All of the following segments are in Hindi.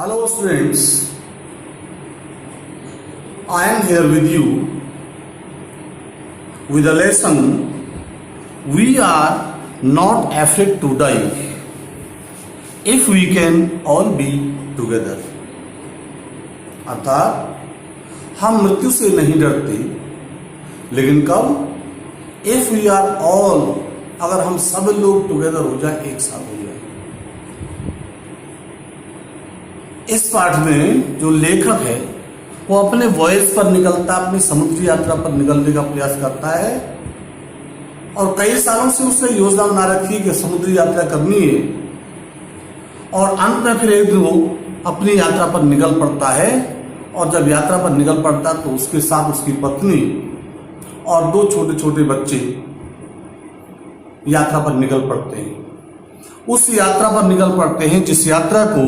Hello students, I am here with you with a lesson. We are not afraid to die if we can all be together. अर्थात हम मृत्यु से नहीं डरते, लेकिन कब? इफ वी आर ऑल, अगर हम सब लोग टुगेदर हो जाए, एक साथ हो जाए। इस पाठ में जो लेखक है वो अपने वॉयस पर निकलता, अपनी समुद्री यात्रा पर निकलने का प्रयास करता है और कई सालों से उसने योजना बना रखी है कि समुद्री यात्रा करनी है। और अंत में फिर एक दिन वो अपनी यात्रा पर निकल पड़ता है और जब यात्रा पर निकल पड़ता तो उसके साथ उसकी पत्नी और दो छोटे छोटे बच्चे यात्रा पर निकल पड़ते हैं। उस यात्रा पर निकल पड़ते हैं जिस यात्रा को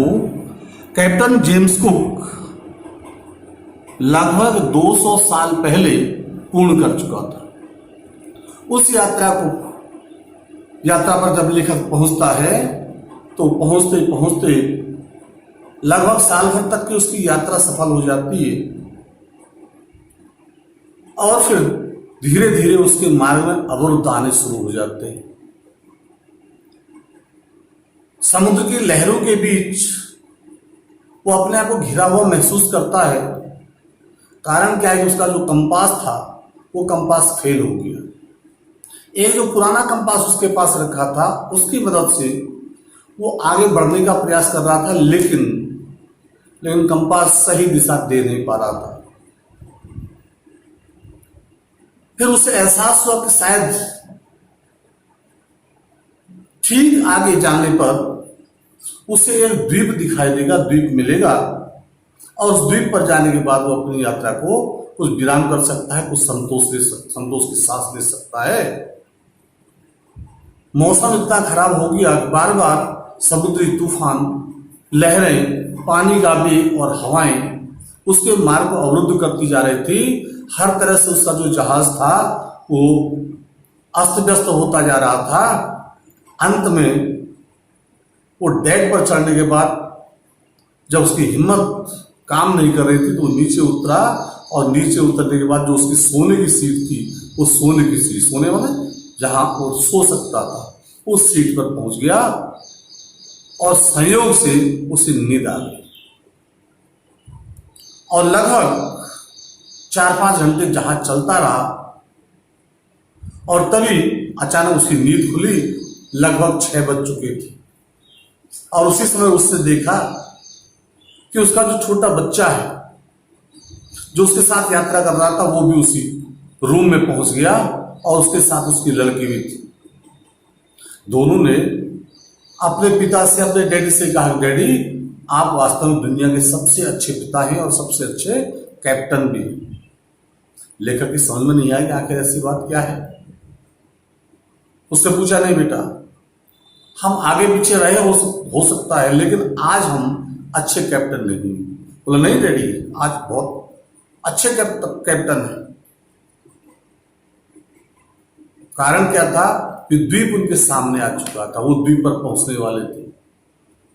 कैप्टन जेम्स कुक लगभग 200 साल पहले पूर्ण कर चुका था। उस यात्रा पर जब लेखक पहुंचता है तो पहुंचते पहुंचते लगभग साल भर तक की उसकी यात्रा सफल हो जाती है और फिर धीरे धीरे उसके मार्ग में अवरुद्ध आने शुरू हो जाते हैं। समुद्र की लहरों के बीच वो अपने आप को घिरा हुआ महसूस करता है। कारण क्या है कि उसका जो कंपास था वो कंपास फेल हो गया। एक जो पुराना कंपास उसके पास रखा था उसकी मदद से वो आगे बढ़ने का प्रयास कर रहा था, लेकिन कंपास सही दिशा दे नहीं पा रहा था। फिर उसे एहसास हुआ कि शायद ठीक आगे जाने पर उसे एक द्वीप दिखाई देगा, द्वीप मिलेगा और उस द्वीप पर जाने के बाद वो अपनी यात्रा को कुछ विराम कर सकता है, कुछ संतोष की सांस ले सकता है। मौसम इतना खराब हो गया कि बार बार समुद्री तूफान, लहरें, पानी का वेग और हवाएं उसके मार्ग को अवरुद्ध करती जा रही थी। हर तरह से उसका जो जहाज था वो अस्त व्यस्त होता जा रहा था। अंत में वो डेक पर चढ़ने के बाद जब उसकी हिम्मत काम नहीं कर रही थी तो वो नीचे उतरा और नीचे उतरने के बाद जो उसकी सोने की सीट थी, वो सोने की सीट, सोने वाले जहां वो सो सकता था, उस सीट पर पहुंच गया और संयोग से उसे नींद आ गई और लगभग 4-5 घंटे जहाज चलता रहा और तभी अचानक उसकी नींद खुली। लगभग 6 बज चुके थे और उसी समय उसने देखा कि उसका जो छोटा बच्चा है जो उसके साथ यात्रा कर रहा था वो भी उसी रूम में पहुंच गया और उसके साथ उसकी लड़की भी थी। दोनों ने अपने पिता से, अपने डैडी से कहा, डैडी आप वास्तव में दुनिया के सबसे अच्छे पिता हैं और सबसे अच्छे कैप्टन भी हैं। लेखक की समझ में नहीं आया कि आखिर ऐसी बात क्या है। उससे पूछा, नहीं बेटा, हम आगे पीछे रहे हो सकता है, लेकिन आज हम अच्छे कैप्टन नहीं। बोला, नहीं डैडी, आज बहुत अच्छे कैप्टन है। कारण क्या था कि द्वीप उनके सामने आ चुका था, वो द्वीप पर पहुंचने वाले थे।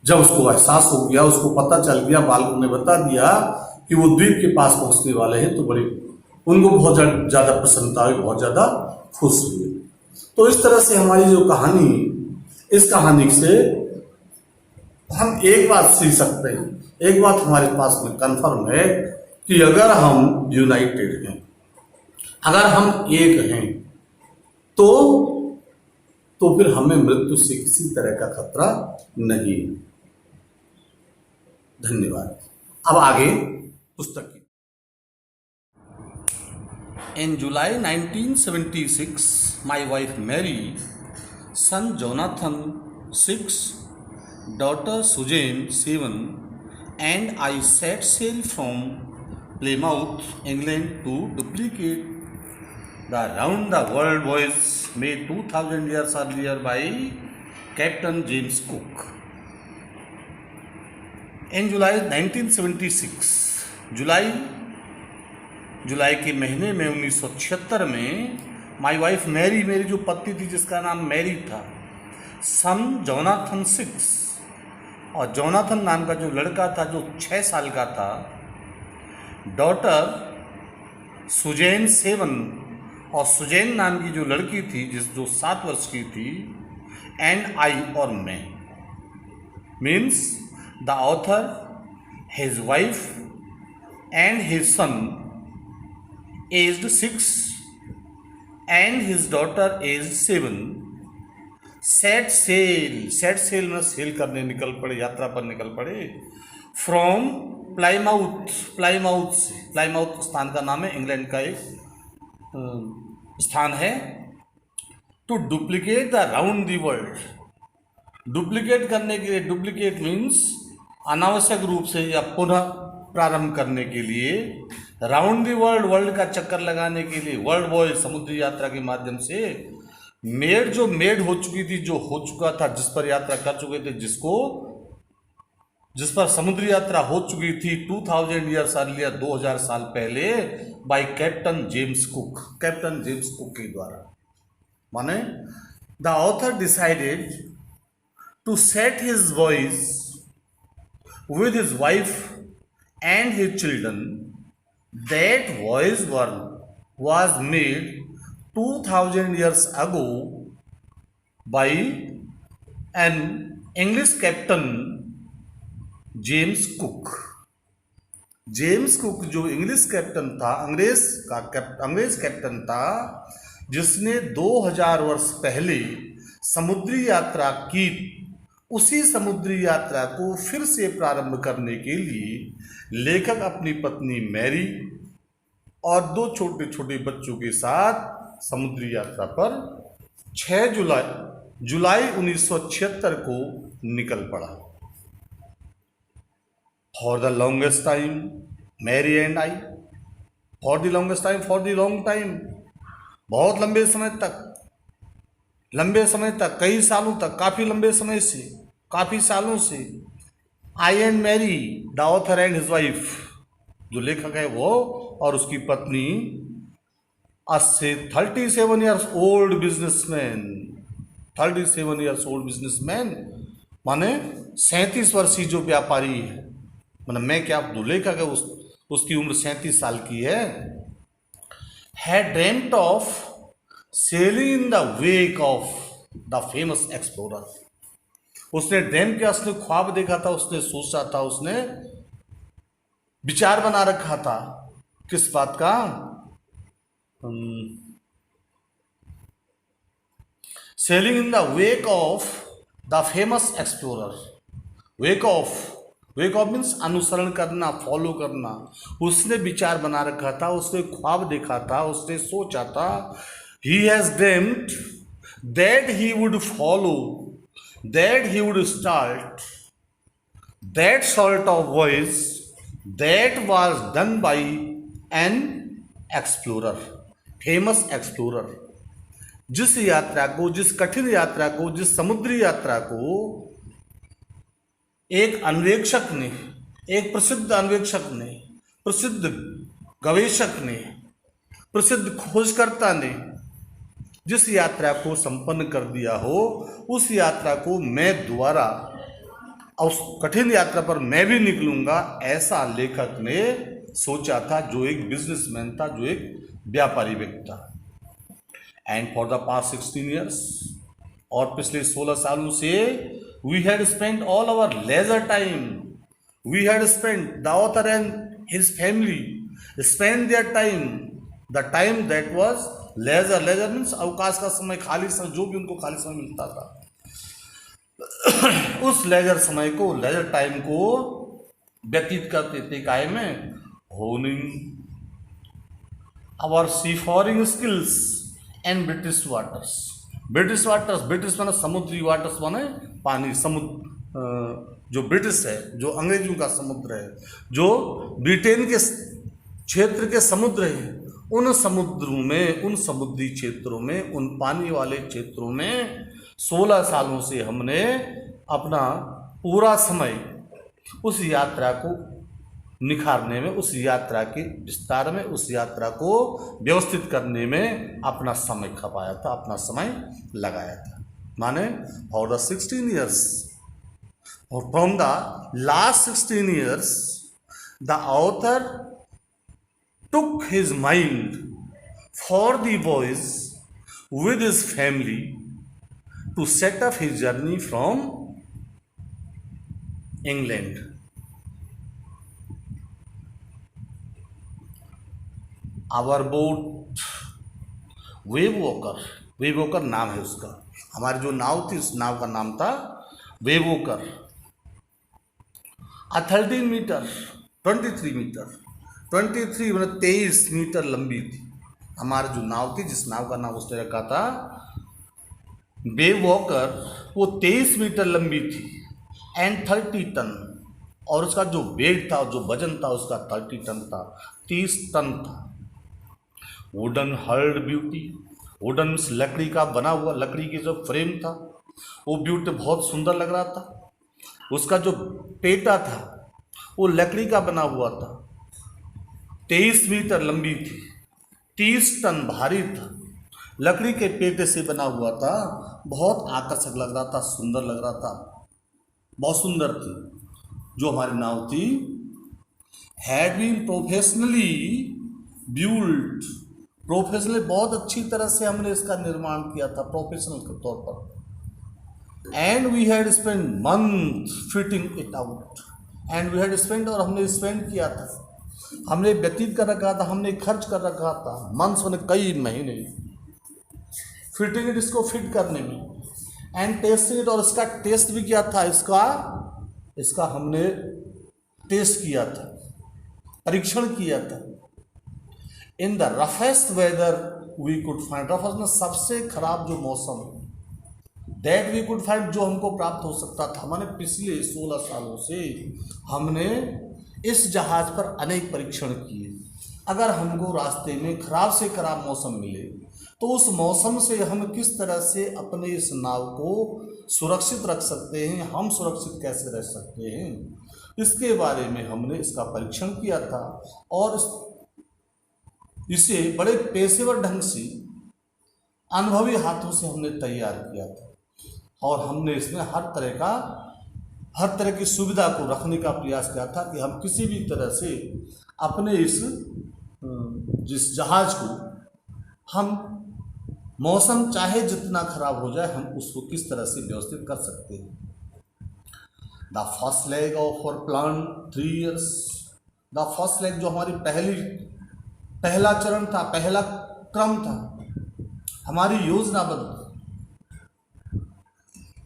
जब उसको एहसास हो गया, उसको पता चल गया, बालकों ने बता दिया कि वो द्वीप के पास पहुंचने वाले हैं, तो उनको बहुत ज्यादा प्रसन्नता हुई, बहुत ज्यादा खुश हुए। तो इस तरह से हमारी जो कहानी, इस कहानी से हम एक बात सीख सकते हैं, एक बात हमारे पास में कंफर्म है कि अगर हम यूनाइटेड हैं, अगर हम एक हैं, तो फिर हमें मृत्यु से किसी तरह का खतरा नहीं है। धन्यवाद। अब आगे पुस्तक की। In July 1976, my wife Mary, son Jonathan 6, daughter Suzanne 7, and I set sail from Plymouth, England to duplicate the round the world voyage made 2000 years earlier by Captain James Cook. In July 1976, जुलाई के महीने में 1976 में माई वाइफ मैरी, मेरी जो पत्नी थी जिसका नाम मैरी था, सन जोनाथन 6, और जोनाथन नाम का जो लड़का था जो 6 साल का था, डॉटर सुजैन 7 और सुजैन नाम की जो लड़की थी जो 7 वर्ष की थी, एंड आई और मैं, means the author, his wife and his son aged 6 and his daughter aged 7 set sail में सेल करने निकल पड़े, यात्रा पर निकल पड़े, फ्रॉम प्लाईमाउथ स्थान का नाम है, इंग्लैंड का एक स्थान है, to duplicate the round the world. Duplicate करने के लिए, डुप्लीकेट मीन्स अनावश्यक रूप से या पुनः प्रारंभ करने के लिए, राउंड द वर्ल्ड, वर्ल्ड का चक्कर लगाने के लिए, वर्ल्ड वॉयज समुद्री यात्रा के माध्यम से मेड हो चुकी थी, जो हो चुका था, जिस पर यात्रा कर चुके थे, जिस पर समुद्री यात्रा हो चुकी थी 2000 ईयर्स अर्लियर, 2000 साल पहले, बाय कैप्टन जेम्स कुक के द्वारा। माने the author decided to set his voice with his wife and his children. That voyage was made 2000 years ago by an English captain James cook. James cook जो इंग्लिश कैप्टन था, अंग्रेज कैप्टन था, जिसने 2000 वर्ष पहले समुद्री यात्रा की, उसी समुद्री यात्रा को फिर से प्रारंभ करने के लिए लेखक अपनी पत्नी मैरी और 2 छोटे छोटे बच्चों के साथ समुद्री यात्रा पर 6 जुलाई 1976 को निकल पड़ा। For the longest time Mary and I, for the long time, बहुत लंबे समय तक, कई सालों तक, काफी सालों से, I and Mary, the author and his wife, जो लेखक है वो और उसकी पत्नी, 37 ईयर्स ओल्ड बिजनेसमैन, माने 37 वर्षीय जो व्यापारी है, माने मैं क्या, जो लेखक है उसकी उम्र 37 साल की है, had dreamed of selling in the wake of the famous explorer. उसने ड्रीम किया, उसने ख्वाब देखा था, उसने सोचा था, उसने विचार बना रखा था, किस बात का, selling in the wake of the famous explorer. Wake of means अनुसरण करना, फॉलो करना। उसने विचार बना रखा था, उसने ख्वाब देखा था, उसने सोचा था, he has dreamt that he would follow, that he would start that sort of voyage that was done by an explorer, famous explorer। जिस यात्रा को, जिस कठिन यात्रा को, जिस समुद्री यात्रा को एक अन्वेषक ने, एक प्रसिद्ध अन्वेषक ने, प्रसिद्ध गवेषक ने, प्रसिद्ध खोजकर्ता ने जिस यात्रा को संपन्न कर दिया हो, उस यात्रा को मैं द्वारा, उस कठिन यात्रा पर मैं भी निकलूंगा, ऐसा लेखक ने सोचा था, जो एक बिजनेसमैन था, जो एक व्यापारी व्यक्ति था। And for the past 16 years, और पिछले 16 सालों से, we had spent all our leisure time, we had spent, the author and his family spend their time, the time that was leisure means अवकाश का समय, खाली समय, जो भी उनको खाली समय मिलता था, उस लेजर समय को, लेजर टाइम को व्यतीत करते थे काय में, honing our seafaring skills and British माने समुद्री वाटर्स, माने पानी, समुद्र, जो ब्रिटिश है, जो अंग्रेजों का समुद्र है, जो ब्रिटेन के क्षेत्र के समुद्र है, उन समुद्रों में, उन समुद्री क्षेत्रों में, उन पानी वाले क्षेत्रों में 16 सालों से हमने अपना पूरा समय उस यात्रा को निखारने में, उस यात्रा के विस्तार में, उस यात्रा को व्यवस्थित करने में अपना समय खपाया था, अपना समय लगाया था। माने for the 16 years, From the last 16 years, the author took his mind for the boys with his family to set up his journey from England. Our boat, वेववॉकर नाम है उसका। हमारी जो नाव थी उस नाव का नाम था वेववॉकर। 13 मीटर 23 मीटर 23 मतलब 23 मीटर लंबी थी हमारी जो नाव थी, जिस नाव का नाम उसने रखा था वेववॉकर। वो 23 मीटर लंबी थी एंड 30 टन, और उसका जो वेट था, जो वजन था उसका 30 टन था, 30 टन था। वुडन हर्ड ब्यूटी, वुडन लकड़ी का बना हुआ, लकड़ी की जो फ्रेम था वो ब्यूटी बहुत सुंदर लग रहा था। उसका जो पेटा था वो लकड़ी का बना हुआ था, 23 मीटर लंबी थी, 30 टन भारी था, लकड़ी के पेटे से बना हुआ था, बहुत आकर्षक लग रहा था, सुंदर लग रहा था, बहुत सुंदर थी। जो हमारी नाव थी had been professionally build, professionally बहुत अच्छी तरह से हमने इसका निर्माण किया था, प्रोफेशनल के तौर पर। And we had spend month fitting it out, and we had spend, और हमने स्पेंड किया था, हमने व्यतीत कर रखा था, हमने खर्च कर रखा था, मंथ्स मैंने कई महीने फिटिंग इट, इसको फिट करने में, एंड टेस्टिंग इट, और इसका टेस्ट भी किया था, इसका हमने टेस्ट किया था, परीक्षण किया था। In the roughest weather we could find, roughest में सबसे खराब जो मौसम, दैट वी कुड फाइंड, जो हमको प्राप्त हो सकता था। मैंने पिछले 16 सालों से हमने इस जहाज पर अनेक परीक्षण किए। अगर हमको रास्ते में खराब से खराब मौसम मिले तो उस मौसम से हम किस तरह से अपने इस नाव को सुरक्षित रख सकते हैं, हम सुरक्षित कैसे रह सकते हैं, इसके बारे में हमने इसका परीक्षण किया था, और इसे बड़े पेशेवर ढंग से अनुभवी हाथों से हमने तैयार किया था, और हमने इसमें हर तरह की सुविधा को रखने का प्रयास किया था कि हम किसी भी तरह से अपने जिस जहाज को हम मौसम चाहे जितना खराब हो जाए हम उसको किस तरह से व्यवस्थित कर सकते हैं। The first leg of our plan 3 years, the first leg जो हमारी पहला चरण था, पहला क्रम था, हमारी योजनाबद्ध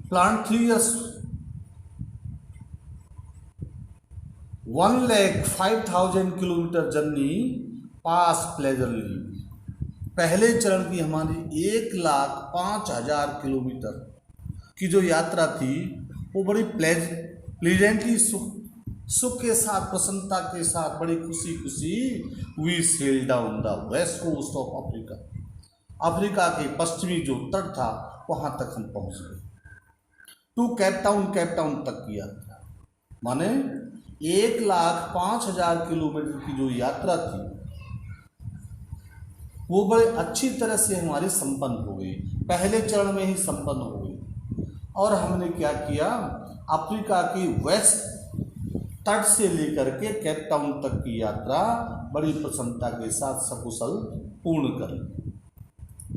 प्लान 3 years, 1,05,000 किलोमीटर जर्नी पास प्लेजरली। पहले चरण की हमारी 1,05,000 किलोमीटर की जो यात्रा थी वो बड़ी प्लेजेंटली सुख के साथ, प्रसन्नता के साथ, बड़ी खुशी we sail down the west coast of Africa, Africa के पश्चिमी जो तट था वहाँ तक हम पहुँच गए। टू केपटाउन तक की यात्रा, माने 1,05,000 किलोमीटर की जो यात्रा थी वो बड़े अच्छी तरह से हमारी संपन्न हो गई, पहले चरण में ही संपन्न हो गई। और हमने क्या किया, अफ्रीका की वेस्ट तट से लेकर के केप टाउन तक की यात्रा बड़ी प्रसन्नता के साथ सकुशल पूर्ण कर ली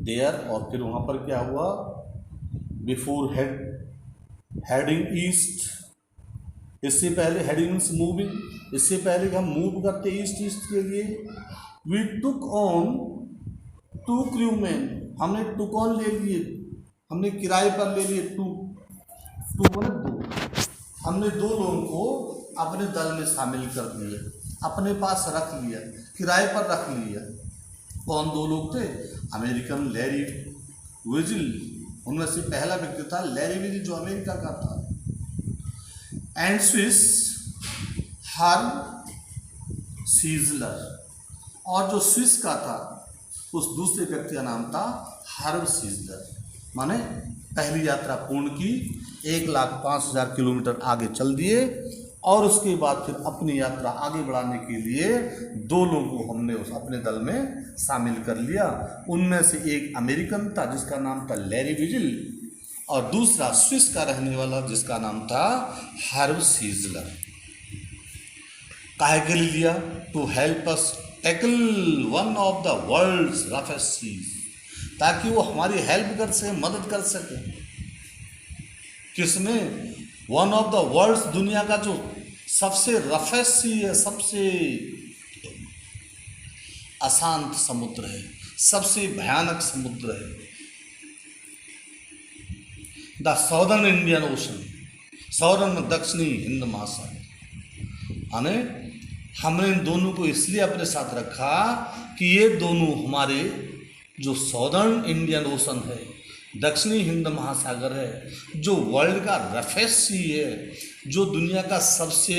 देयर। और फिर वहाँ पर क्या हुआ, बिफोर हेडिंग ईस्ट, इससे पहले हेडिंग मीन्स मूविंग, इससे पहले कि हम मूव करते ईस्ट के लिए, वी टुक ऑन 2 क्रूमैन, हमने टुक ऑन ले लिए, हमने किराए पर ले लिए, टू मतलब 2, हमने 2 लोगों को अपने दल में शामिल कर दिया, अपने पास रख लिया, किराए पर रख लिया। कौन 2 लोग थे, अमेरिकन लैरी विजिल, उनमें से पहला व्यक्ति था लैरी विजिल जो अमेरिका का था, एंड स्विस हर्ब सीजलर, और जो स्विस का था उस दूसरे व्यक्ति का नाम था हर्ब सीजलर। माने पहली यात्रा पूर्ण की, 1,05,000 किलोमीटर आगे चल दिए, और उसके बाद फिर अपनी यात्रा आगे बढ़ाने के लिए 2 लोगों को हमने उस अपने दल में शामिल कर लिया। उनमें से एक अमेरिकन था जिसका नाम था लैरी विजिल, और दूसरा स्विस का रहने वाला जिसका नाम था हर्ब सीजलर। काहे के लिए लिया? To help us tackle one of the world's roughest seas, ताकि वो हमारी हेल्प कर सके, मदद कर सके। किसमें? वन ऑफ द वर्ल्ड्स, दुनिया का जो सबसे रफेस्ट सी है, सबसे अशांत समुद्र है, सबसे भयानक समुद्र है, the southern Indian ocean, southern दक्षिणी हिंद महासागर। यानी हमने इन दोनों को इसलिए अपने साथ रखा कि ये दोनों हमारे जो साउदर्न इंडियन ओशन है, दक्षिणी हिंद महासागर है, जो वर्ल्ड का रफेस्ट सी है, जो दुनिया का सबसे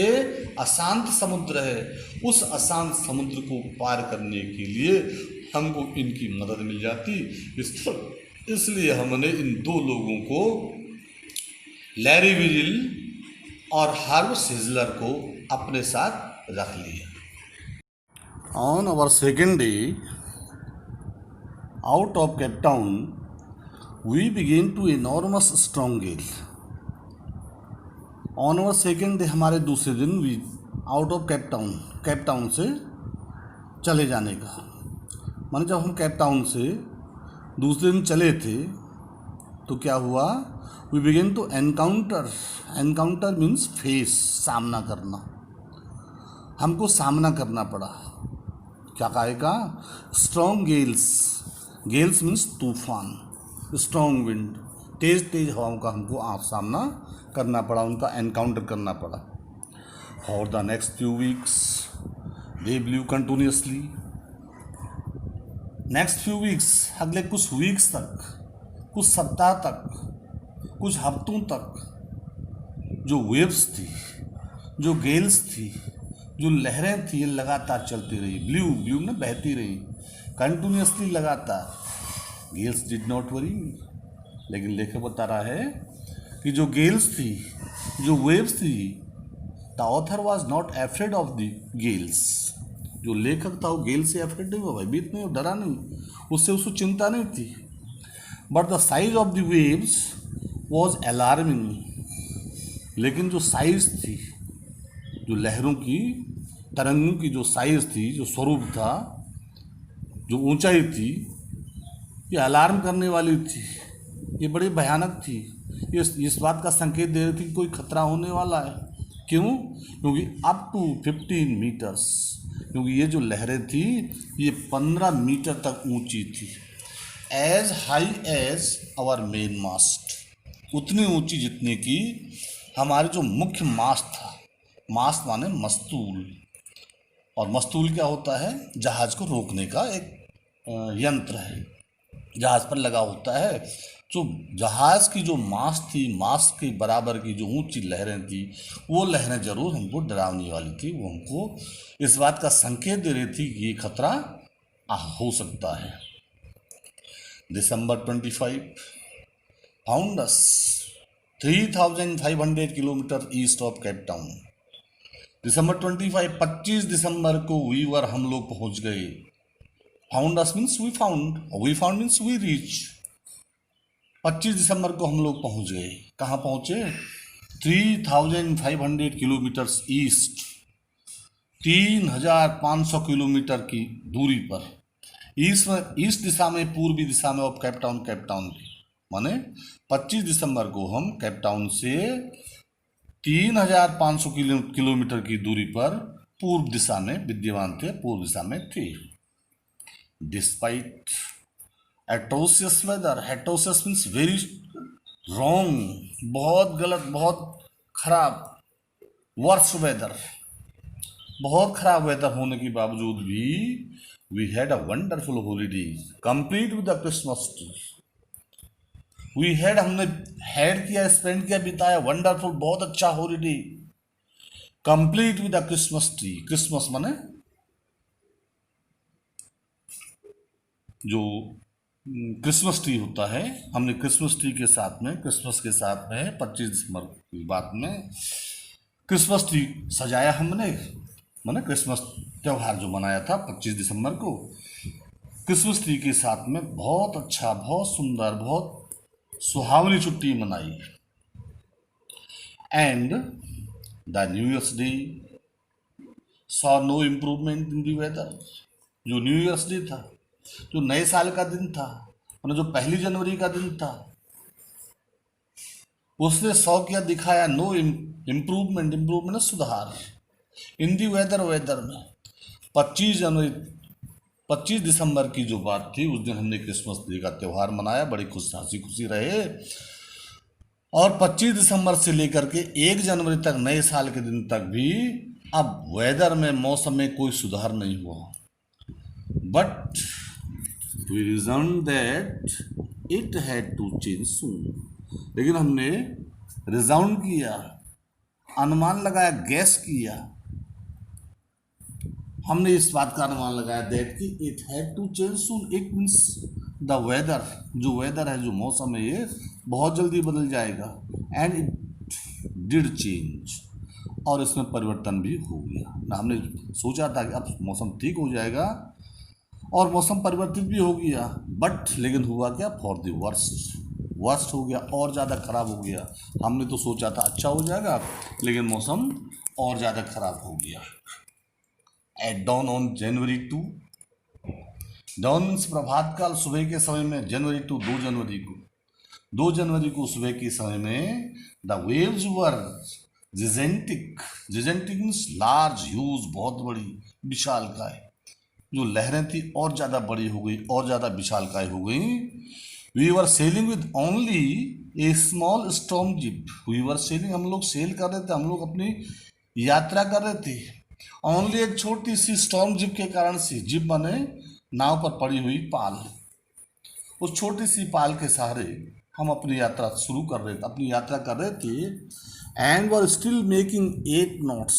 अशांत समुद्र है, उस अशांत समुद्र को पार करने के लिए हमको इनकी मदद मिल जाती। इसलिए हमने इन दो लोगों को, लैरी विजिल और हर्ब सीजलर को अपने साथ रख लिया। On our second day out of Cape Town we began to enormous strong gale. On our second day, हमारे दूसरे दिन, we out of Cape Town से चले जाने का, माने जब हम केप टाउन से दूसरे दिन चले थे तो क्या हुआ? We began to encounter means face, सामना करना। हमको सामना करना पड़ा। क्या कहेगा? स्ट्रॉन्ग गेल्स मीन्स तूफान, स्ट्रॉन्ग विंड, तेज हवाओं का हमको सामना करना पड़ा, उनका एनकाउंटर करना पड़ा। For the next few weeks they blue continuously. Next few weeks, अगले कुछ वीक्स तक, कुछ सप्ताह तक, कुछ हफ्तों तक जो वेव्स थी, जो गेल्स थी, जो लहरें थी, ये लगातार चलती रही। ब्लू में बहती रही कंटिन्यूसली, लगातार। गेल्स डिड नॉट वरी मी, लेकिन लेखक बता रहा है कि जो गेल्स थी, जो वेव्स थी, the author was not afraid of the Gales. जो लेखक था वो गेल से एफ्रेड नहीं हुआ, भयभीत नहीं, डरा नहीं, उससे उसको चिंता नहीं थी। But the size of the waves was alarming. लेकिन जो साइज थी, जो लहरों की, तरंगों की जो साइज थी, जो स्वरूप था, जो ऊंचाई थी, ये अलार्म करने वाली थी, ये बड़ी भयानक थी। ये इस बात का संकेत दे रही थी कि कोई खतरा होने वाला है। क्यों? क्योंकि अप टू 15 मीटर्स, क्योंकि ये जो लहरें थी ये 15 मीटर तक ऊंची थी। As high as our main mast, उतनी ऊंची जितनी कि हमारे जो मुख्य मास्ट था। मास्ट माने मस्तूल, और मस्तूल क्या होता है? जहाज को रोकने का एक यंत्र है, जहाज पर लगा होता है। जो जहाज की जो मास्ट थी, मास्ट के बराबर की जो ऊंची लहरें थी, वो लहरें जरूर हमको डरावनी वाली थी। वो हमको इस बात का संकेत दे रही थी कि ये खतरा हो सकता है। December 25 found us 3,500 kilometre east of Cape Town. December 25 दिसंबर को हम लोग पहुंच गए। Found us means we found means we reach. 25 दिसंबर को हम लोग पहुंच गए। कहाँ पहुंचे? 3,500 किलोमीटर ईस्ट, 3,500 किलोमीटर की दूरी पर, ईस्ट दिशा में, पूर्वी दिशा में ऑफ केप टाउन की। माने 25 दिसंबर को हम केप टाउन से 3,500 किलोमीटर की दूरी पर पूर्व दिशा में विद्यमान थे, पूर्व दिशा में थे। Despite atrocious weather, atrocious means very wrong, बहुत गलत, बहुत खराब, वर्स्ट वेदर, बहुत खराब वेदर होने के बावजूद भी we had a wonderful holiday complete with the Christmas tree. हमने स्पेंड किया, बिताया वंडरफुल, बहुत अच्छा holiday complete with the Christmas tree. Christmas माने जो क्रिसमस ट्री होता है, हमने क्रिसमस ट्री के साथ में, क्रिसमस के साथ में 25 दिसंबर की बात में क्रिसमस ट्री सजाया हमने। माने क्रिसमस त्यौहार जो मनाया था 25 दिसंबर को, क्रिसमस ट्री के साथ में बहुत अच्छा, बहुत सुंदर, बहुत सुहावनी छुट्टी मनाई। And the new year's day saw no improvement in the weather. जो न्यू ईयर्स डे था, जो नए साल का दिन था, और जो 1 जनवरी का दिन था, उसने सौ क्या दिखाया, नो इम्प्रूवमेंट, इम्प्रूवमेंट सुधार इन दी वेदर, वेदर में। 25 दिसंबर की जो बात थी, उस दिन हमने क्रिसमस डे का त्यौहार मनाया, बड़ी हंसी खुशी रहे। और 25 दिसंबर से लेकर के 1 जनवरी तक, नए साल के दिन तक भी अब वेदर में, मौसम में कोई सुधार नहीं हुआ। But we reason that it had to change soon. लेकिन हमने रिजाउंड किया, अनुमान लगाया, गैस किया, हमने इस बात का अनुमान लगाया दैट कि it had to change soon. It means the weather, जो वेदर है, जो मौसम है, ये बहुत जल्दी बदल जाएगा। एंड इट डिड चेंज, और इसमें परिवर्तन भी हो गया ना। हमने सोचा था कि अब मौसम ठीक हो जाएगा, और मौसम परिवर्तित भी हो गया, बट लेकिन हुआ क्या, फॉर द वर्स्ट हो गया, और ज़्यादा खराब हो गया। हमने तो सोचा था अच्छा हो जाएगा, लेकिन मौसम और ज़्यादा खराब हो गया। At dawn on January 2, dawn means प्रभात काल, सुबह के समय में, January 2 2 जनवरी को सुबह के समय में the waves were gigantic means large, huge, बहुत बड़ी, विशालकाय। जो लहरें थी और ज़्यादा बड़ी हो गई, और ज़्यादा विशालकाय हो गई। We were sailing with only a small storm jib. We were sailing, हम लोग सेल कर रहे थे, हम लोग अपनी यात्रा कर रहे थे। ओनली एक छोटी सी स्टॉर्म जिप के कारण से, जिप बने नाव पर पड़ी हुई पाल, उस छोटी सी पाल के सहारे हम अपनी यात्रा शुरू कर रहे थे, अपनी यात्रा कर रहे थे। And were still making 8 knots,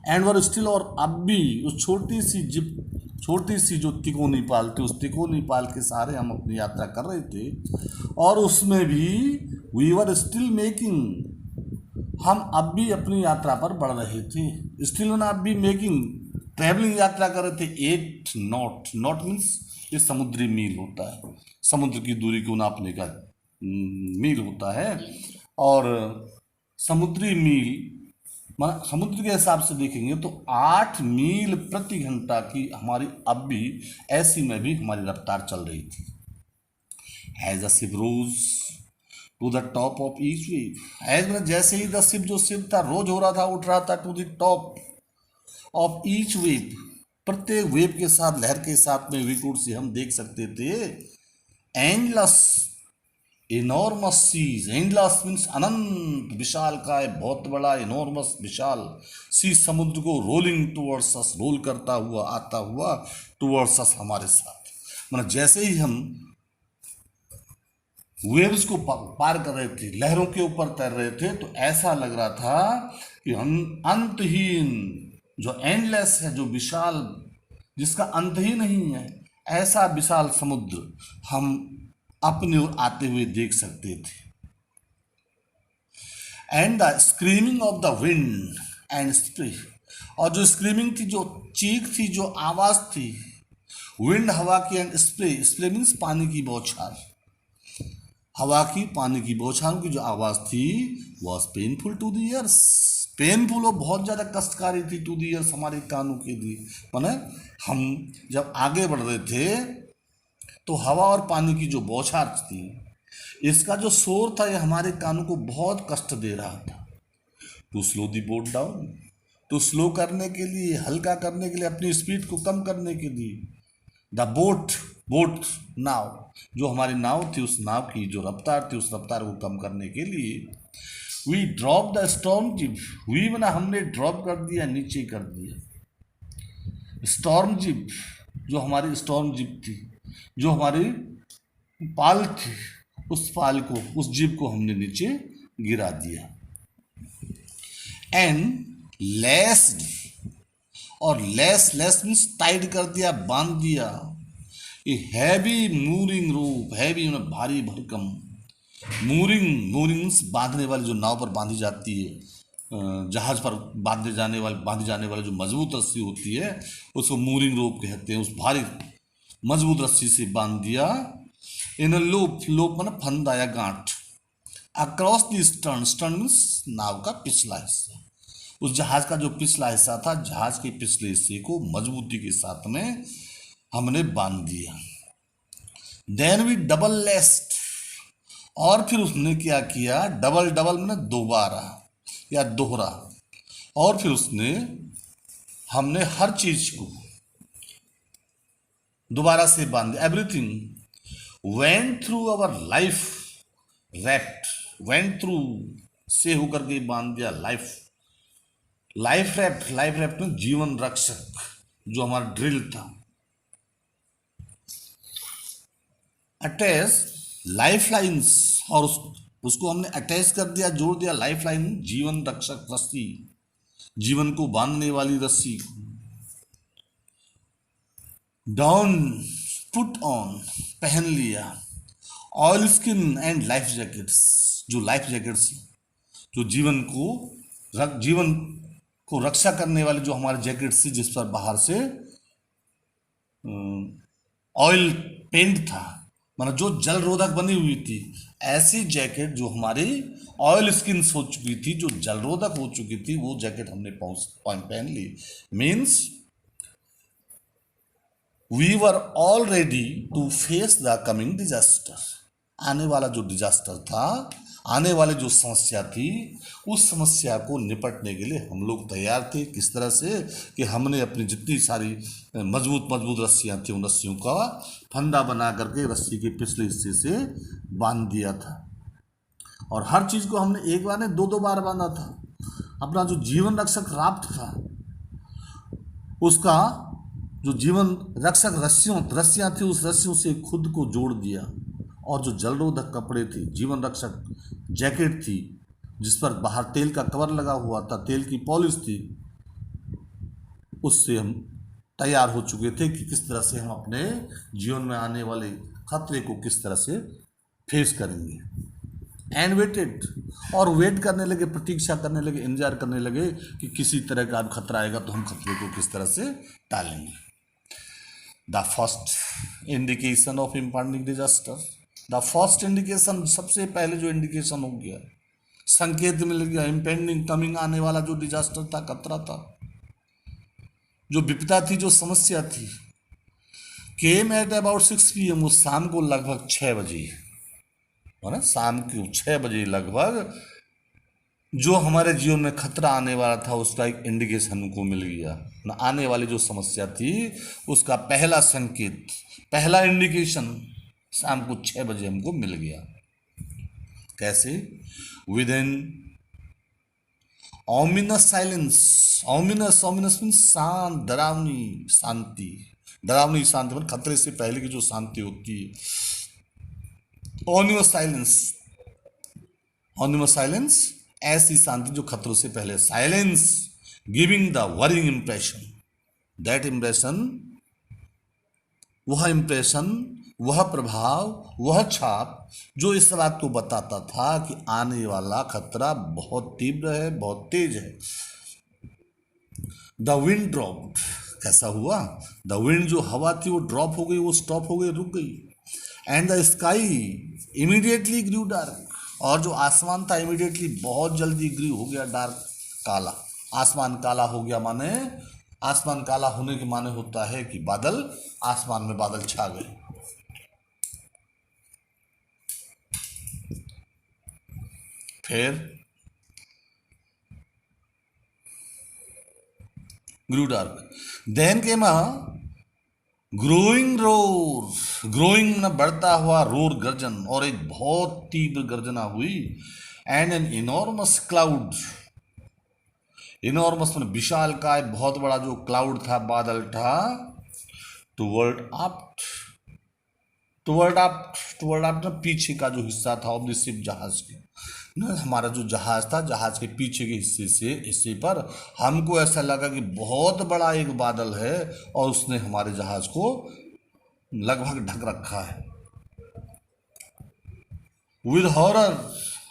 and were still, और अब भी उस छोटी सी जिप, छोटी सी जो तिकोनी पाल थी, उस तिकोनी पाल के सहारे हम अपनी यात्रा कर रहे थे। और उसमें भी वी वर स्टिल मेकिंग, हम अब भी अपनी यात्रा पर बढ़ रहे थे। स्टिल में अब भी मेकिंग, ट्रैवलिंग, यात्रा कर रहे थे। 8 knot, नॉट मीन्स ये समुद्री मील होता है, समुद्र की दूरी को नापने का मील होता है। और समुद्री मील, समुद्र के हिसाब से देखेंगे तो 8 मील प्रति घंटा की हमारी अब भी, ऐसी में भी हमारी रफ्तार चल रही थी। As the ship rose to the top of each wave, as में जैसे ही द शिप, जो शिप था, रोज हो रहा था, उठ रहा था, to the top of each wave, प्रत्येक वेव के साथ, लहर के साथ में, विकुट से हम देख सकते थे endless, enormous seas. Endless means अनंत, विशाल का है, बहुत बड़ा, इनॉर्मस, विशाल सी, समुद्र को रोलिंग टुवर्ड्स अस, रोल करता हुआ, आता हुआ टुवर्ड्स अस, हमारे साथ। मतलब जैसे ही हम वेव्स को पार कर रहे थे, लहरों के ऊपर तैर रहे थे, तो ऐसा लग रहा था कि हम अंतहीन, जो एंडलेस है, जो विशाल, जिसका अंत ही नहीं है, ऐसा विशाल समुद्र हम अपनी ओर आते हुए देख सकते थे। And the screaming of the wind and spray, और जो स्क्रीमिंग थी, जो चीख थी, जो आवाज थी, विंड, हवा की, एंड स्प्रे, स्प्रे मीन्स पानी की बौछार, हवा की, पानी की बौछारों की जो आवाज थी, was painful to the ears. Painful और बहुत ज़्यादा कष्टकारी थी, टू द ईयर्स, हमारे कानों के लिए। माने हम जब आगे बढ़ रहे थे तो हवा और पानी की जो बौछार थी, इसका जो शोर था, ये हमारे कानों को बहुत कष्ट दे रहा था। To slow the boat down, to slow करने के लिए, हल्का करने के लिए, अपनी स्पीड को कम करने के लिए। द बोट नाव, जो हमारी नाव थी, उस नाव की जो रफ्तार थी, उस रफ्तार को कम करने के लिए we drop the storm jib. We बना, हमने ड्रॉप कर दिया, नीचे कर दिया स्टॉर्म जिप, जो हमारी स्टॉर्म जिप थी, जो हमारी पाल थी, उस पाल को, उस जिप को हमने नीचे गिरा दिया। एंड लेस्ड, और लेस मीन्स टाइट कर दिया, बांध दिया। A heavy mooring rope, heavy में भारी भरकम, मूरिंग मीन्स बांधने वाली, जो नाव पर बांधी जाती है, जहाज पर बांधी जाने वाली जो मजबूत रस्सी होती है, उसको मूरिंग रोप कहते हैं। उस भारी मजबूत रस्सी से बांध दिया। इन अ लूप, लूप माने फंदा या गांठ, across the stern, stern means नाव का पिछला हिस्सा, उस जहाज का जो पिछला हिस्सा था, जहाज के पिछले हिस्से को मजबूती के साथ में हमने बांध दिया। देन वी डबल लेस्ट, और फिर उसने क्या किया, डबल, डबल मैंने दोबारा या दोहरा, और फिर उसने, हमने हर चीज को दोबारा से बांध दिया। Everything went through our life wrapped, went through से होकर के बांध दिया life, life wrapped, life wrapped में जीवन रक्षक जो हमारा ड्रिल था। अटैच लाइफ लाइन्स, और उसको हमने अटैच कर दिया, जोड़ दिया लाइफ लाइन, जीवन रक्षक रस्सी, जीवन को बांधने वाली रस्सी। डाउन पुट ऑन, पहन लिया। Oil skin and life jackets, जो लाइफ जैकेट्स, जो जीवन को रक्षा करने वाले जो हमारे जैकेट्स थी, जिस पर बाहर से ऑयल पेंट था, माना जो जल रोधक बनी हुई थी, ऐसी जैकेट जो हमारी ऑयल स्किन हो चुकी थी, जो जल रोधक हो चुकी थी, वो जैकेट हमने पहन ली। Means we were all ready to face the coming disaster, आने वाला जो डिजास्टर था, आने वाले जो समस्या थी, उस समस्या को निपटने के लिए हम लोग तैयार थे। किस तरह से कि हमने अपनी जितनी सारी मजबूत मजबूत रस्सियां थी, उन रस्सियों का फंदा बना करके रस्सी के पिछले हिस्से से बांध दिया था, और हर चीज को हमने एक बार नहीं, दो दो बार बांधा था। अपना जो जीवन रक्षक राफ्ट था, उसका जो जीवन रक्षक रस्सियां थी, उस रस्सियों से खुद को जोड़ दिया, और जो जलरोधक कपड़े थे, जीवन रक्षक जैकेट थी, जिस पर बाहर तेल का कवर लगा हुआ था, तेल की पॉलिश थी, उससे हम तैयार हो चुके थे कि किस तरह से हम अपने जीवन में आने वाले खतरे को किस तरह से फेस करेंगे। एंड वेटेड, और वेट करने लगे, प्रतीक्षा करने लगे, इंतजार करने लगे कि किसी तरह का खतरा आएगा तो हम खतरे को किस तरह से टालेंगे। The first indication of impending disaster, the first indication, सबसे पहले जो इंडिकेशन हो गया, संकेत मिल गया, इम्पेंडिंग, कमिंग, आने वाला जो डिजास्टर था, खतरा था, जो विपदा थी, जो समस्या थी, केम एट अबाउट 6 PM, वो शाम को लगभग 6 बजे, है ना, शाम को 6 बजे लगभग जो हमारे जीवन में खतरा आने वाला था, उसका एक इंडिकेशन हमको मिल गया ना। आने वाली जो समस्या थी, उसका पहला संकेत, पहला इंडिकेशन शाम को 6 बजे हमको मिल गया। कैसे? With N ominous silence, ominous, ominous means शांत, डरावनी शांति, डरावनी शांति मतलब खतरे से पहले की जो शांति होती है। ऑनिमस साइलेंस, ऑनिमस साइलेंस ऐसी शांति जो खतरों से पहले, silence giving the worrying impression, that impression, वह इंप्रेशन, वह प्रभाव, वह छाप जो इस बात को बताता था कि आने वाला खतरा बहुत तीव्र है, बहुत तेज है। द विंड ड्रॉप्ड, कैसा हुआ? द विंड, जो हवा थी वो ड्रॉप हो गई, वो स्टॉप हो गई, रुक गई। And the sky immediately grew dark, और जो आसमान था इमीडिएटली बहुत जल्दी ग्रू हो गया डार्क, काला। आसमान काला हो गया माने, आसमान काला होने के माने होता है कि बादल, आसमान में बादल छा गए। फिर grew dark, then came growing roar, growing में बढ़ता हुआ रोर, गर्जन, और एक बहुत तीव्र गर्जना हुई। And an enormous cloud, enormous में विशाल काय, बहुत बड़ा जो क्लाउड था, बादल था, toward up, toward up, toward up ना पीछे का जो हिस्सा था ऑफ द शिप, जहाज के ना, हमारा जो जहाज था, जहाज के पीछे के हिस्से पर हमको ऐसा लगा कि बहुत बड़ा एक बादल है और उसने हमारे जहाज को लगभग ढक रखा है। With horror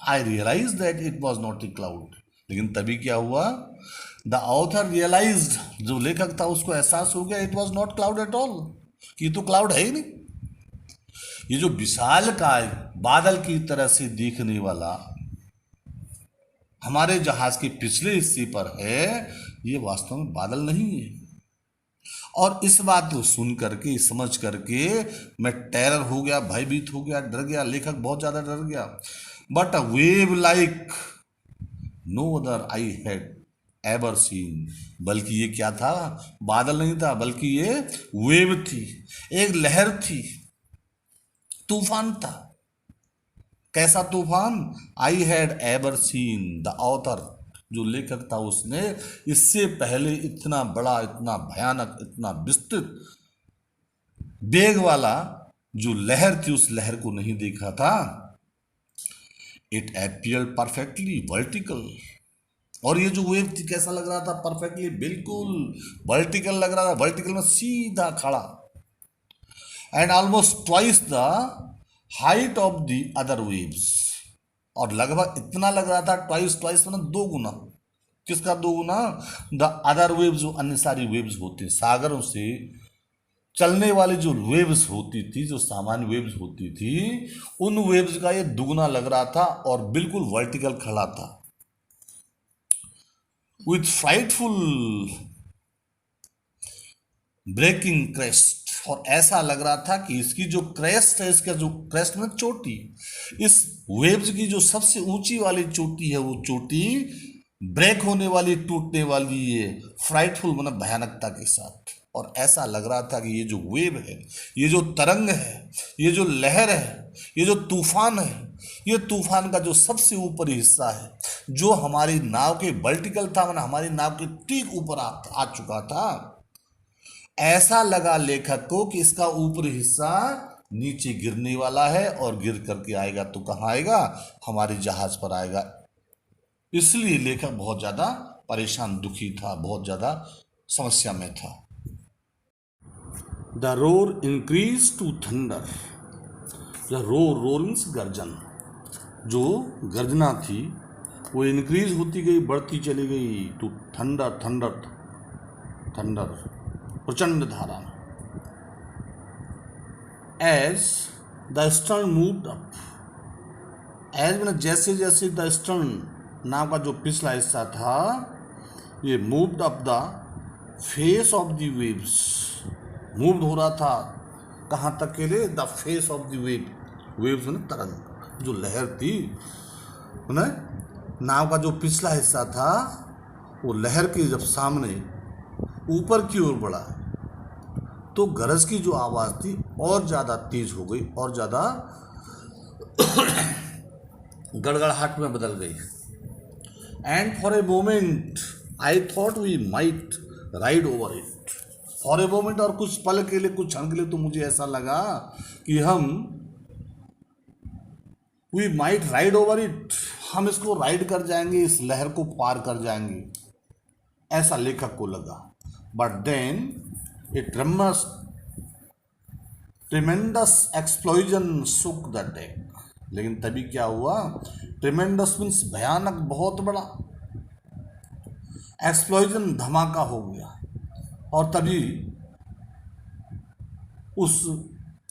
I realize that it was not a cloud, लेकिन तभी क्या हुआ? द ऑथर रियलाइज्ड, जो लेखक था उसको एहसास हो गया, it was not cloud at all, कि तो क्लाउड है ही नहीं। ये जो विशालकाय बादल की तरह से दिखने वाला हमारे जहाज के पिछले हिस्से पर है, ये वास्तव में बादल नहीं है। और इस बात को सुन करके, समझ करके मैं टेरर हो गया, भयभीत हो गया, डर गया। लेखक बहुत ज्यादा डर गया। But a wave like no other I had ever seen. बल्कि ये क्या था? बादल नहीं था, बल्कि ये वेव थी, एक लहर थी, तूफान था। कैसा तूफान? आई had ever scene, the author जो लेखक था उसने इससे पहले इतना बड़ा, इतना भयानक, इतना विस्तृत वेग वाला जो लहर थी उस लहर को नहीं देखा था। It appeared perfectly vertical. और ये जो वेव थी कैसा लग रहा था? परफेक्टली, बिल्कुल वर्टिकल लग रहा था। वर्टिकल में सीधा खड़ा। And almost twice the height of the other waves. और लगभग इतना लग रहा था, ट्वाइस मतलब 2 गुना। किसका 2 गुना? द अदर वेव्स, जो अन्य सारी वेव्स होती हैं, सागरों से चलने वाली जो वेव्स होती थी, जो सामान्य वेव्स होती थी, उन वेव्स का ये दुगना लग रहा था और बिल्कुल वर्टिकल खड़ा था। With frightful breaking crest. और ऐसा लग रहा था कि इसकी जो क्रेस्ट है, इसका जो क्रेस्ट में चोटी, इस वेव्स की जो सबसे ऊंची वाली चोटी है, वो चोटी ब्रेक होने वाली, टूटने वाली है, फ्राइटफुल मतलब भयानकता के साथ। और ऐसा लग रहा था कि ये जो वेव है, ये जो तरंग है, ये जो लहर है, ये जो तूफान है, ये तूफान का जो सबसे ऊपरी हिस्सा है, जो हमारी नाव के वर्टिकल था, मतलब हमारी नाव के ठीक ऊपर आ चुका था। ऐसा लगा लेखक को कि इसका ऊपरी हिस्सा नीचे गिरने वाला है, और गिर करके आएगा तो कहाँ आएगा? हमारे जहाज पर आएगा। इसलिए लेखक बहुत ज्यादा परेशान, दुखी था, बहुत ज्यादा समस्या में था। The roar increase to thunder. The roar means गर्जन। जो गर्जना थी वो इंक्रीज होती गई, बढ़ती चली गई टू थंडर। थंडर प्रचंड धारा। As the stern moved up. As मतलब जैसे जैसे द स्टर्न, नाव का जो पिछला हिस्सा था, ये moved up the face of the waves. Moved हो रहा था कहाँ तक के लिए? The face of the wave. Waves मतलब तरंग, जो लहर थी ना, नाव का जो पिछला हिस्सा था, वो लहर के जब सामने ऊपर की ओर बढ़ा तो गरज की जो आवाज थी और ज्यादा तेज हो गई, और ज्यादा गड़गड़ाहट में बदल गई। And for a moment I thought we might ride over it. For a moment, और कुछ पल के लिए, कुछ क्षण के लिए तो मुझे ऐसा लगा कि we might ride over it, हम इसको राइड कर जाएंगे, इस लहर को पार कर जाएंगे, ऐसा लेखक को लगा। But then a tremendous explosion shook the deck. लेकिन तभी क्या हुआ? ट्रेमेंडस मीन्स भयानक, बहुत बड़ा। एक्सप्लोजन धमाका हो गया, और तभी उस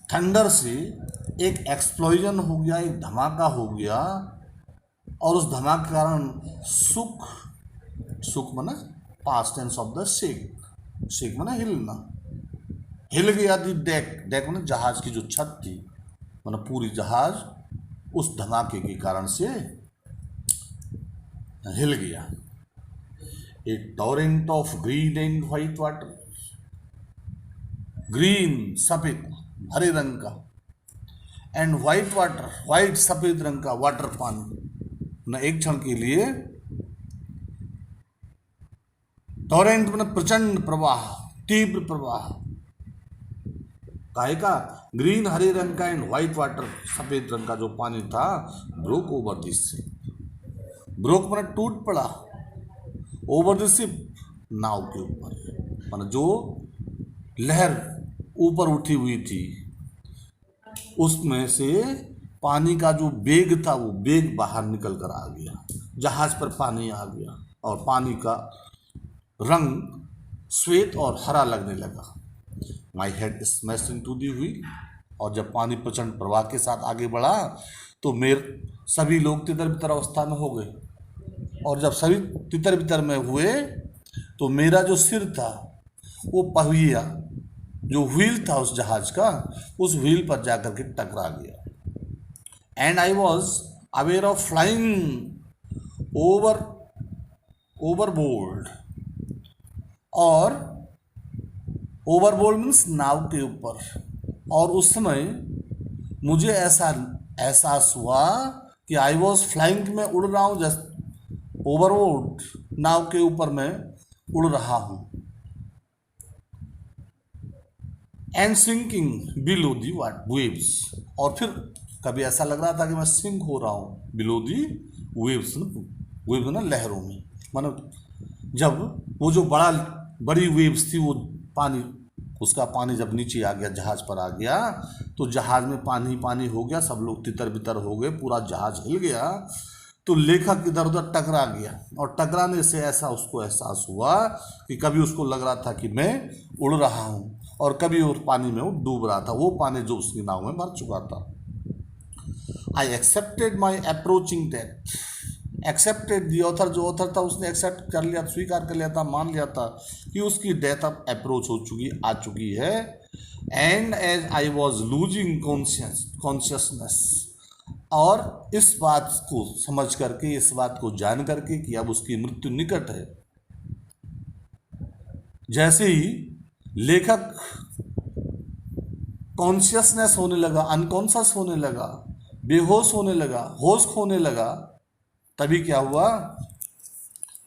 थंडर से एक एक्सप्लोजन हो गया, एक धमाका हो गया। और उस धमाके के कारण सुख माना past tense of the shake माना हिलना, हिल गया। दी डेक माना जहाज की जो छत थी, माना पूरी जहाज उस धमाके के कारण से हिल गया। A torrent of green and white water. Green सफेद, हरे रंग का, एंड व्हाइट वाटर, व्हाइट सफेद रंग का वाटर, पानी न। एक क्षण के लिए टॉरेंट मतलब प्रचंड प्रवाह, तीव्र प्रवाह। काहे का? ग्रीन हरे रंग का, एंड व्हाइट वाटर सफेद रंग का जो पानी था, ब्रोक ओवर दिस। ब्रोक मतलब टूट पड़ा, ओवर द शिप, नाव के ऊपर, मतलब जो लहर ऊपर उठी हुई थी उसमें से पानी का जो वेग था, वो वेग बाहर निकल कर आ गया, जहाज पर पानी आ गया, और पानी का रंग श्वेत और हरा लगने लगा। My head smashed into the wheel. और जब पानी प्रचंड प्रवाह के साथ आगे बढ़ा तो सभी लोग तितर बितर अवस्था में हो गए, और जब सभी तितर बितर में हुए तो मेरा जो सिर था वो पहिया जो व्हील था उस जहाज का, उस व्हील पर जाकर के टकरा गया। And I was aware of flying overboard, और ओवरबोर्ड मीन्स नाव के ऊपर। और उस समय मुझे ऐसा एहसास हुआ कि आई वॉज फ्लाइंग, मैं उड़ रहा हूँ, जस्ट ओवरबोर्ड नाव के ऊपर मैं उड़ रहा हूँ। And sinking below the waves, और फिर कभी ऐसा लग रहा था कि मैं सिंक हो रहा हूँ बिलो दी वेव्स, वेव्स ना लहरों में, मतलब जब वो जो बड़ी वेव्स थी वो उसका पानी जब नीचे आ गया, जहाज पर आ गया, तो जहाज में पानी पानी हो गया, सब लोग तितर बितर हो गए, पूरा जहाज हिल गया। तो लेखक इधर उधर टकरा गया, और टकराने से ऐसा उसको एहसास हुआ कि कभी उसको लग रहा था कि मैं उड़ रहा हूँ, और कभी उस पानी में वो डूब रहा था, वो पानी जो उसकी नाव में भर चुका था। I accepted my approaching death. Accepted, the author, जो ऑथर था उसने एक्सेप्ट कर लिया, स्वीकार कर लिया था, मान लिया था कि उसकी डेथ अब अप्रोच आ चुकी है। And as I was losing consciousness, और इस बात को समझ करके, इस बात को जान करके कि अब उसकी मृत्यु निकट है, जैसे ही लेखक कॉन्शियसनेस होने लगा, अनकॉन्शियस होने लगा, बेहोश होने लगा, होश खोने लगा, तभी क्या हुआ,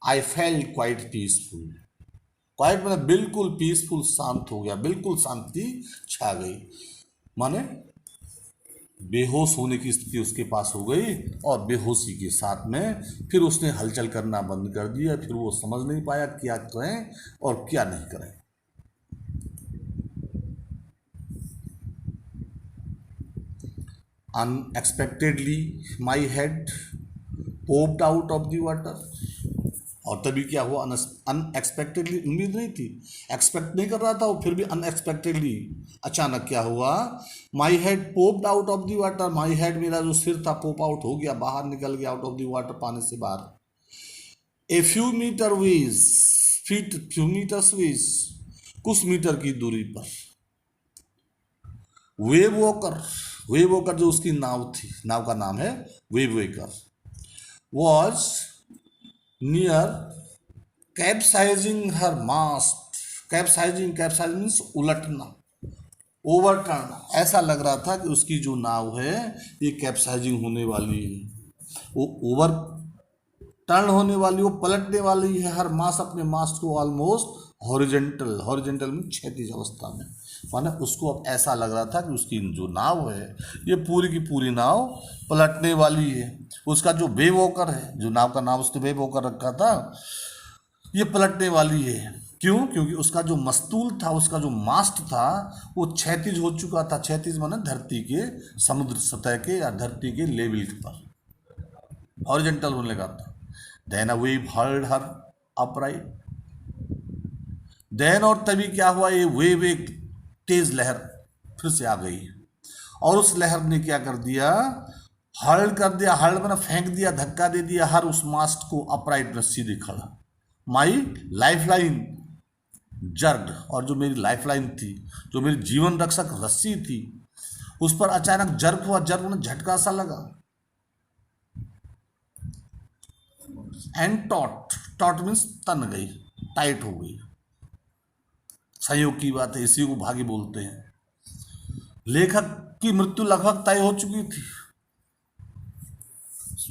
I felt quite peaceful. Quite मतलब बिल्कुल पीसफुल, शांत हो गया, बिल्कुल शांति छा गई, माने बेहोश होने की स्थिति उसके पास हो गई, और बेहोशी के साथ में फिर उसने हलचल करना बंद कर दिया। फिर वो समझ नहीं पाया क्या करें और क्या नहीं करें। Unexpectedly my head popped out of the water, और तभी क्या हुआ, अनएक्सपेक्टेडली, उम्मीद नहीं थी, एक्सपेक्ट नहीं कर रहा था वो, फिर भी अनएक्सपेक्टेडली अचानक क्या हुआ, my head popped out of the water, my head मेरा जो सिर था पोप आउट हो गया, बाहर निकल गया, आउट ऑफ द वाटर, पानी से बाहर। ए फ्यू मीटर्स वेज, कुछ मीटर की दूरी पर। वेव वॉकर जो उसकी नाव थी, नाव का नाम है Wave Walker, was near capsizing her mast. Capsizing means उलटना, ओवरटर्न। ऐसा लग रहा था कि उसकी जो नाव है ये कैप्साइजिंग होने वाली है, वो ओवर टर्न होने वाली, वो पलटने वाली है। हर मास अपने मास्ट को ऑलमोस्ट हॉरिजेंटल में क्षैतिज अवस्था में, माना उसको अब ऐसा लग रहा था कि उसकी जो नाव है ये पूरी की पूरी नाव पलटने वाली है। उसका जो वेव वॉकर है, जो नाव का नाम उसने वेव वॉकर रखा था, ये पलटने वाली है। क्यों? क्योंकि उसका जो मस्तूल था, उसका जो मास्ट था, वो क्षैतिज हो चुका था। क्षैतिज माने धरती के, समुद्र सतह के या धरती के लेवल पर हॉरिजेंटल होने लगा था। Then a wave hurled her upright, then, और तभी क्या हुआ, ये वेव एक तेज लहर फिर से आ गई, और उस लहर ने क्या कर दिया, हर्ल कर दिया, हर्ल मैंने फेंक दिया, धक्का दे दिया हर उस मास्ट को अपराइट में सीधे खड़ा। माई लाइफलाइन जर्ड, और जो मेरी लाइफलाइन थी, जो मेरी जीवन रक्षक रस्सी थी, उस पर अचानक जर्क हुआ। जर्क में झटका सा लगा। एंड टॉट मीन्स तन गई, टाइट हो गई। संयोग की बात है, इसी को भाग्य बोलते हैं। लेखक की मृत्यु लगभग तय हो चुकी थी।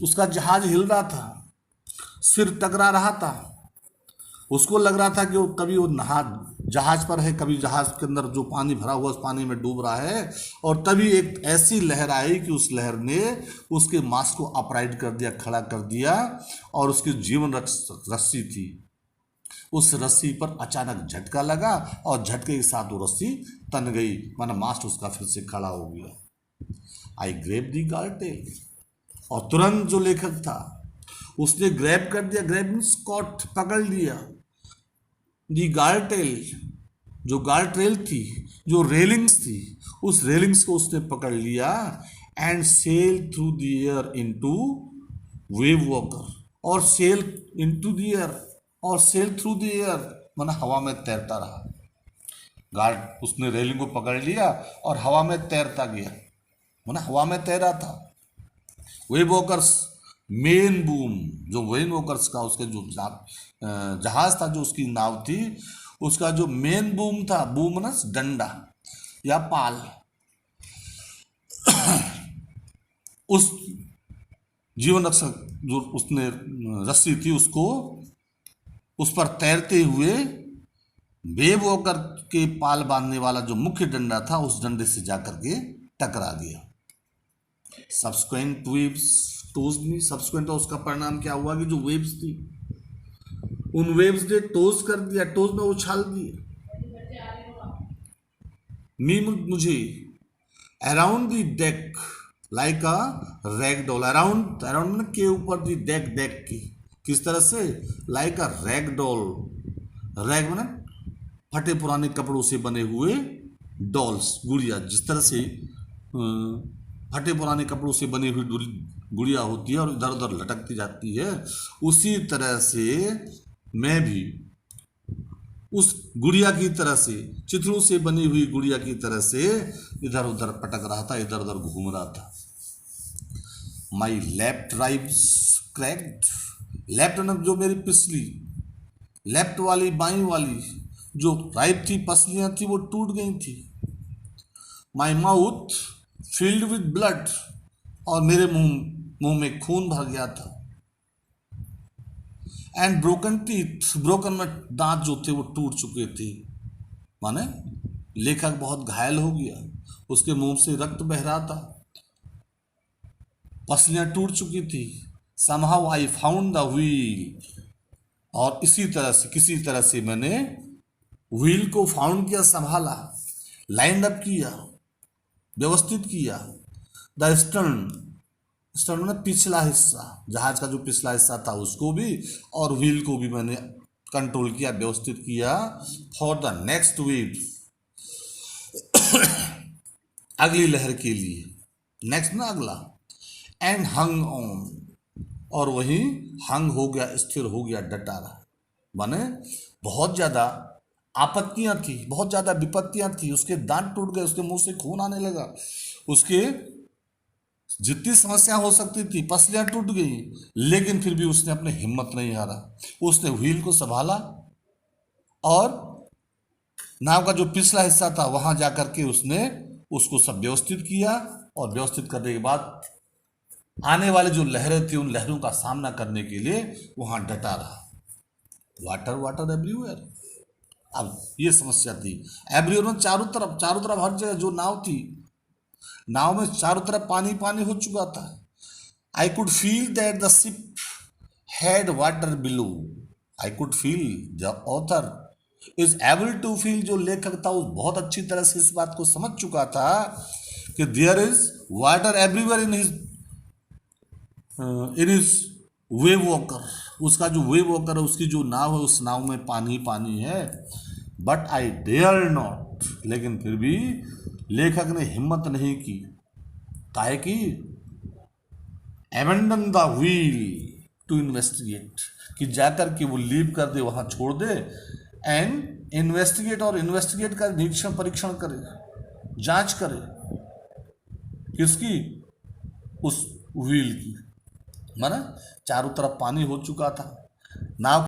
उसका जहाज हिल रहा था, सिर टकरा रहा था, उसको लग रहा था कि वो कभी वो जहाज पर है, कभी जहाज के अंदर जो पानी भरा हुआ उस पानी में डूब रहा है, और तभी एक ऐसी लहर आई कि उस लहर ने उसके मास्क को अपराइट कर दिया, खड़ा कर दिया, और उसकी जीवन रस्सी थी, उस रस्सी पर अचानक झटका लगा, और झटके के साथ वो रस्सी तन गई, माना मास्ट उसका फिर से खड़ा हो गया। आई ग्रेब दी गार्टेल, और तुरंत जो लेखक था उसने ग्रैब कर दिया। ग्रैब मीन्स कॉट, पकड़ लिया। दी गार्टेल जो गार्ड रेल थी, जो रेलिंग्स थी, उस रेलिंग्स को उसने पकड़ लिया and sail through the air into wave walker, और सेल इनटू द एयर, और सेल थ्रू द एयर माना हवा में तैरता रहा। गार्ड उसने रेलिंग को पकड़ लिया और हवा में तैरता गया, माना हवा में तैरा था। वेव वॉकर्स मेन बूम, जो वेव वॉकर्स का उसके जो जहाज था, जो उसकी नाव थी, उसका जो मेन बूम था, बूम ना डंडा या पाल, उस जीवन रक्षक जो उसने रस्सी थी उसको उस पर तैरते हुए वेव वॉकर के पाल बांधने वाला जो मुख्य डंडा था, उस डंडे से जाकर के टकरा गया। सब्सिक्वेंट वेव्स टोज मी, सब्सिक्वेंट उसका परिणाम क्या हुआ कि जो वेव्स थी, उन वेव्स ने टोज कर दिया, टोज में उछाल दिया मी मुझे around the deck like a rag doll, around around के ऊपर दी डेक, डेक की किस तरह से, like a rag doll, rag माने फटे पुराने कपड़ों से बने हुए डॉल्स, गुड़िया, जिस तरह से फटे पुराने कपड़ों से बनी हुई गुड़िया होती है और इधर उधर लटकती जाती है, उसी तरह से मैं भी उस गुड़िया की तरह से, चित्रों से बनी हुई गुड़िया की तरह से इधर उधर पटक रहा था, इधर उधर घूम रहा था। माई लेफ्ट राइब्स क्रैक्ड, लेफ्ट न जो मेरी पिछली, लेफ्ट वाली बाई वाली जो राइब थी, पसलियां थी, वो टूट गई थी। My mouth filled with blood, और मेरे मुंह में खून भर गया था। एंड ब्रोकन टीथ, ब्रोकन में दांत जो थे वो टूट चुके थे, माने लेखक बहुत घायल हो गया, उसके मुंह से रक्त बह रहा था, पसलियां टूट चुकी थी। somehow I found the wheel, और इसी तरह से, किसी तरह से मैंने व्हील को फाउंड किया, संभाला, लाइंड अप किया, व्यवस्थित किया। द स्टर्न, स्टर्न में पिछला हिस्सा, जहाज का जो पिछला हिस्सा था उसको भी, और व्हील को भी मैंने कंट्रोल किया, व्यवस्थित किया। फॉर द नेक्स्ट वेव, अगली लहर के लिए, नेक्स्ट ना अगला। एंड हंग ऑन, और वही हंग हो गया, स्थिर हो गया, डटा रहा, माने बहुत ज्यादा आपत्तियां थी, बहुत ज्यादा विपत्तियां थी, उसके दांत टूट गए, उसके मुंह से खून आने लगा, उसके जितनी समस्या हो सकती थी, पसलियां टूट गई, लेकिन फिर भी उसने अपनी हिम्मत नहीं हारा। उसने व्हील को संभाला और नाव का जो पिछला हिस्सा था वहां जाकर के उसने उसको सब व्यवस्थित किया, और व्यवस्थित करने के बाद आने वाले जो लहरें थी, उन लहरों का सामना करने के लिए वहां डटा रहा। वाटर वाटर एवरीवेयर, अब ये समस्या थी एवरीवेयर, चारों तरफ हर जगह जो नाव थी, नाव में चारों तरफ पानी पानी हो चुका था। I could feel that the ship had water below, I could feel, the author is able to feel, जो लेखक था वो बहुत अच्छी तरह से इस बात को समझ चुका था कि there is water everywhere in his Wave Walker, उसका जो वेव वॉकर है, उसकी जो नाव है, उस नाव में पानी पानी है। बट आई डेयर नॉट, लेकिन फिर भी लेखक ने हिम्मत नहीं की, काहे की, abandon the wheel to investigate, कि जाकर के वो लीव कर दे, वहां छोड़ दे, एंड इन्वेस्टिगेट, और इन्वेस्टिगेट कर, निरीक्षण परीक्षण करे, जांच करे, किसकी, उस व्हील की, माना चारों तरफ पानी हो चुका था, नाव